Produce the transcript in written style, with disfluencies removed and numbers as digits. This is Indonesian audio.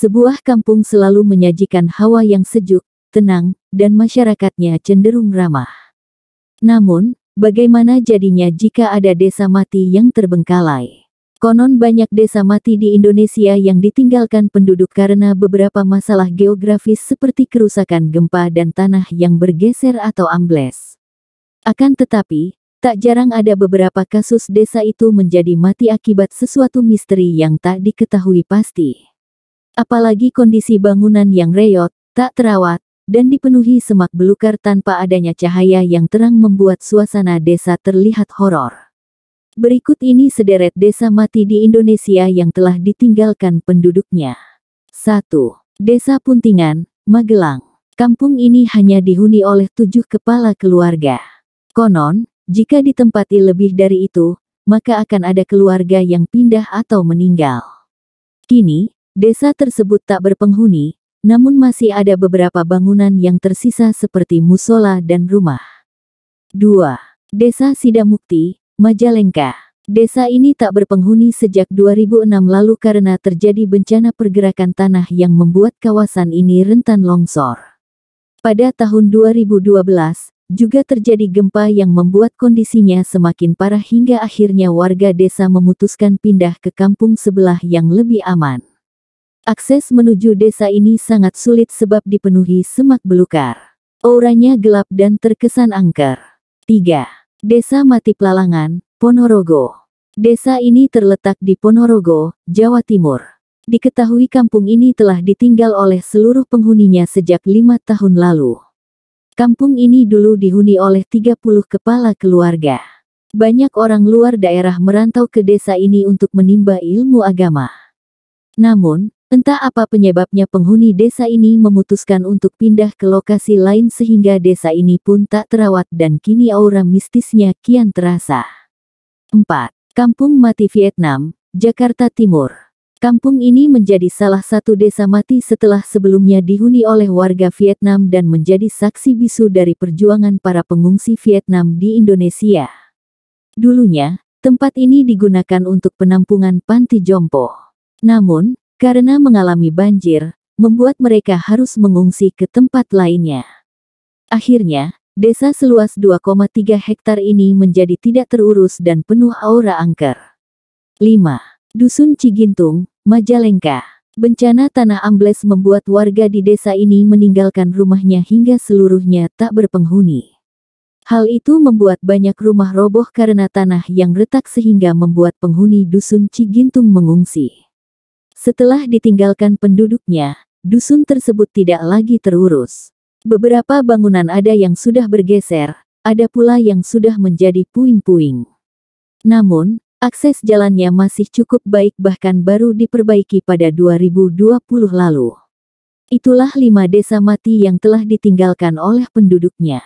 Sebuah kampung selalu menyajikan hawa yang sejuk, tenang, dan masyarakatnya cenderung ramah. Namun, bagaimana jadinya jika ada desa mati yang terbengkalai? Konon banyak desa mati di Indonesia yang ditinggalkan penduduk karena beberapa masalah geografis seperti kerusakan gempa dan tanah yang bergeser atau ambles. Akan tetapi, tak jarang ada beberapa kasus desa itu menjadi mati akibat sesuatu misteri yang tak diketahui pasti. Apalagi kondisi bangunan yang reot, tak terawat, dan dipenuhi semak belukar tanpa adanya cahaya yang terang membuat suasana desa terlihat horor. Berikut ini sederet desa mati di Indonesia yang telah ditinggalkan penduduknya. 1. Desa Puntingan, Magelang. Kampung ini hanya dihuni oleh 7 kepala keluarga. Konon, jika ditempati lebih dari itu, maka akan ada keluarga yang pindah atau meninggal. Kini, desa tersebut tak berpenghuni, namun masih ada beberapa bangunan yang tersisa seperti musola dan rumah. 2. Desa Sidamukti, Majalengka. Desa ini tak berpenghuni sejak 2006 lalu karena terjadi bencana pergerakan tanah yang membuat kawasan ini rentan longsor. Pada tahun 2012, juga terjadi gempa yang membuat kondisinya semakin parah hingga akhirnya warga desa memutuskan pindah ke kampung sebelah yang lebih aman. Akses menuju desa ini sangat sulit sebab dipenuhi semak belukar. Auranya gelap dan terkesan angker. 3. Desa Mati Pelalangan, Ponorogo. Desa ini terletak di Ponorogo, Jawa Timur. Diketahui kampung ini telah ditinggal oleh seluruh penghuninya sejak 5 tahun lalu. Kampung ini dulu dihuni oleh 30 kepala keluarga. Banyak orang luar daerah merantau ke desa ini untuk menimba ilmu agama. Namun, entah apa penyebabnya penghuni desa ini memutuskan untuk pindah ke lokasi lain sehingga desa ini pun tak terawat dan kini aura mistisnya kian terasa. 4. Kampung Mati Vietnam, Jakarta Timur. Kampung ini menjadi salah satu desa mati setelah sebelumnya dihuni oleh warga Vietnam dan menjadi saksi bisu dari perjuangan para pengungsi Vietnam di Indonesia. Dulunya, tempat ini digunakan untuk penampungan panti jompo. Namun, karena mengalami banjir, membuat mereka harus mengungsi ke tempat lainnya. Akhirnya, desa seluas 2,3 hektar ini menjadi tidak terurus dan penuh aura angker. 5. Dusun Cigintung, Majalengka. Bencana tanah ambles membuat warga di desa ini meninggalkan rumahnya hingga seluruhnya tak berpenghuni. Hal itu membuat banyak rumah roboh karena tanah yang retak sehingga membuat penghuni dusun Cigintung mengungsi. Setelah ditinggalkan penduduknya, dusun tersebut tidak lagi terurus. Beberapa bangunan ada yang sudah bergeser, ada pula yang sudah menjadi puing-puing. Namun, akses jalannya masih cukup baik bahkan baru diperbaiki pada 2020 lalu. Itulah 5 desa mati yang telah ditinggalkan oleh penduduknya.